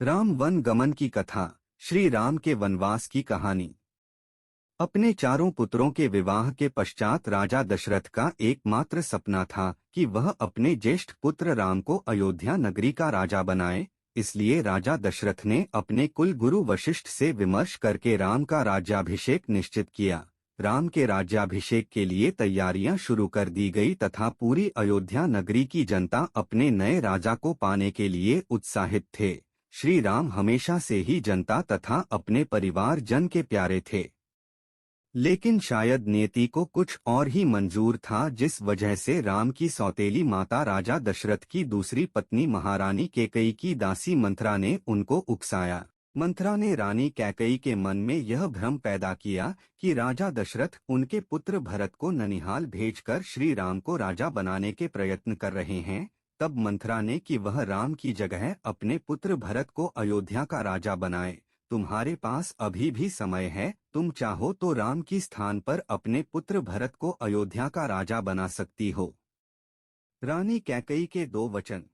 Ram one गमन की कथा। श्री राम के वनवास की कहानी। अपने चारों पुत्रों के विवाह के पश्चात राजा दशरथ का एकमात्र सपना था कि वह अपने ज्येष्ठ पुत्र राम को अयोध्या नगरी का राजा बनाए। इसलिए राजा दशरथ ने अपने कुल गुरु वशिष्ठ से विमर्श करके राम का राज्याभिषेक निश्चित किया। राम के राज्याभिषेक के लिए तैयारियां शुरू कर दी गई तथा पूरी अयोध्या नगरी की जनता अपने नए राजा को पाने के लिए उत्साहित थे। श्री राम हमेशा से ही जनता तथा अपने परिवार जन के प्यारे थे, लेकिन शायद नियति को कुछ और ही मंजूर था, जिस वजह से राम की सौतेली माता राजा दशरथ की दूसरी पत्नी महारानी कैकेयी की दासी मंथरा ने उनको उकसाया। मंथरा ने रानी कैकेयी के मन में यह भ्रम पैदा किया कि राजा दशरथ उनके पुत्र भरत को ननिहाल भेजकर श्री राम को राजा बनाने के प्रयत्न कर रहे हैं। तब मंथरा ने कि वह राम की जगह अपने पुत्र भरत को अयोध्या का राजा बनाए। तुम्हारे पास अभी भी समय है, तुम चाहो तो राम की स्थान पर अपने पुत्र भरत को अयोध्या का राजा बना सकती हो। रानी कैकेयी के दो वचन।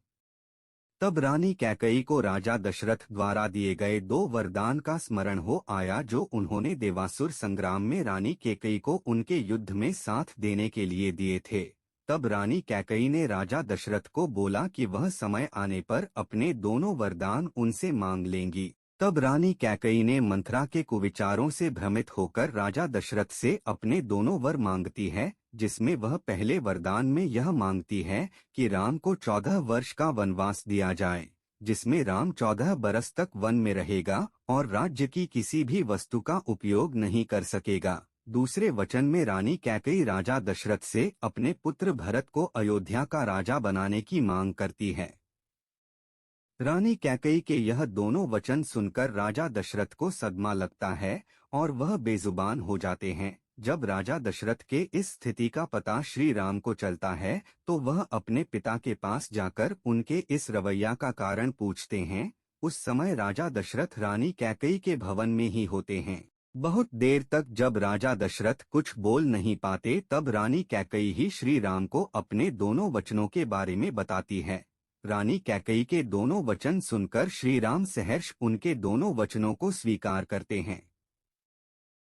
तब रानी कैकेयी को राजा दशरथ द्वारा दिए गए दो वरदान का स्मरण हो आया, जो उन्होंने देवासुर संग्राम में रानी कैकेयी को उनके युद्ध में साथ देने के लिए दिए थे। तब रानी कैकेयी ने राजा दशरथ को बोला कि वह समय आने पर अपने दोनों वरदान उनसे मांग लेंगी। तब रानी कैकेयी ने मंथरा के कुविचारों से भ्रमित होकर राजा दशरथ से अपने दोनों वर मांगती है, जिसमें वह पहले वरदान में यह मांगती है कि राम को 14 वर्ष का वनवास दिया जाए, जिसमें राम 14 बरस तक वन में रहेगा और राज्य की किसी भी वस्तु का उपयोग नहीं कर सकेगा। दूसरे वचन में रानी कैकेयी राजा दशरथ से अपने पुत्र भरत को अयोध्या का राजा बनाने की मांग करती है। रानी कैकेयी के यह दोनों वचन सुनकर राजा दशरथ को सदमा लगता है और वह बेजुबान हो जाते हैं। जब राजा दशरथ के इस स्थिति का पता श्री राम को चलता है तो वह अपने पिता के पास जाकर उनके इस रवैया का कारण पूछते हैं। उस समय राजा दशरथ रानी कैकेयी के भवन में ही होते हैं। बहुत देर तक जब राजा दशरथ कुछ बोल नहीं पाते, तब रानी कैकेयी ही श्री राम को अपने दोनों वचनों के बारे में बताती है। रानी कैकेयी के दोनों वचन सुनकर श्री राम सहर्ष उनके दोनों वचनों को स्वीकार करते हैं।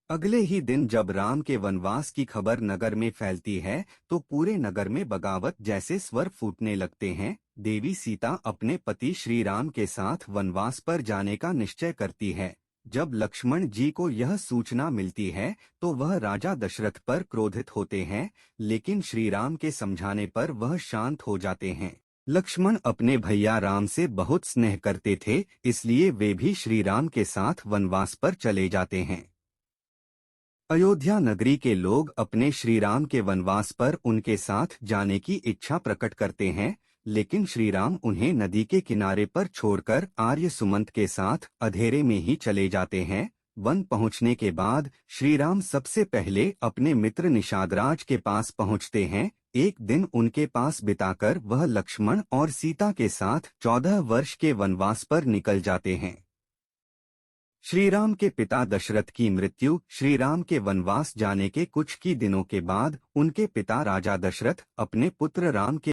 अगले ही दिन जब राम के वनवास की खबर नगर में फैलती है तो पूरे नगर में बगावत जैसे स्वर फूटने लगते हैं। देवी सीता अपने पति श्री राम के साथ वनवास पर जाने का निश्चय करती है। जब लक्ष्मण जी को यह सूचना मिलती है तो वह राजा दशरथ पर क्रोधित होते हैं, लेकिन श्री राम के समझाने पर वह शांत हो जाते हैं। लक्ष्मण अपने भैया राम से बहुत स्नेह करते थे, इसलिए वे भी श्री राम के साथ वनवास पर चले जाते हैं। अयोध्या नगरी के लोग अपने श्री राम के वनवास पर उनके साथ जाने की इच्छा प्रकट करते हैं, लेकिन श्री राम उन्हें नदी के किनारे पर छोड़कर आर्य सुमंत के साथ अंधेरे में ही चले जाते हैं। वन पहुंचने के बाद श्री राम सबसे पहले अपने मित्र निषादराज के पास पहुंचते हैं। एक दिन उनके पास बिताकर वह लक्ष्मण और सीता के साथ 14 वर्ष के वनवास पर निकल जाते हैं। श्री राम के पिता दशरथ की मृत्यु। श्री राम के वनवास जाने के कुछ ही दिनों के बाद उनके पिता राजा दशरथ अपने पुत्र राम के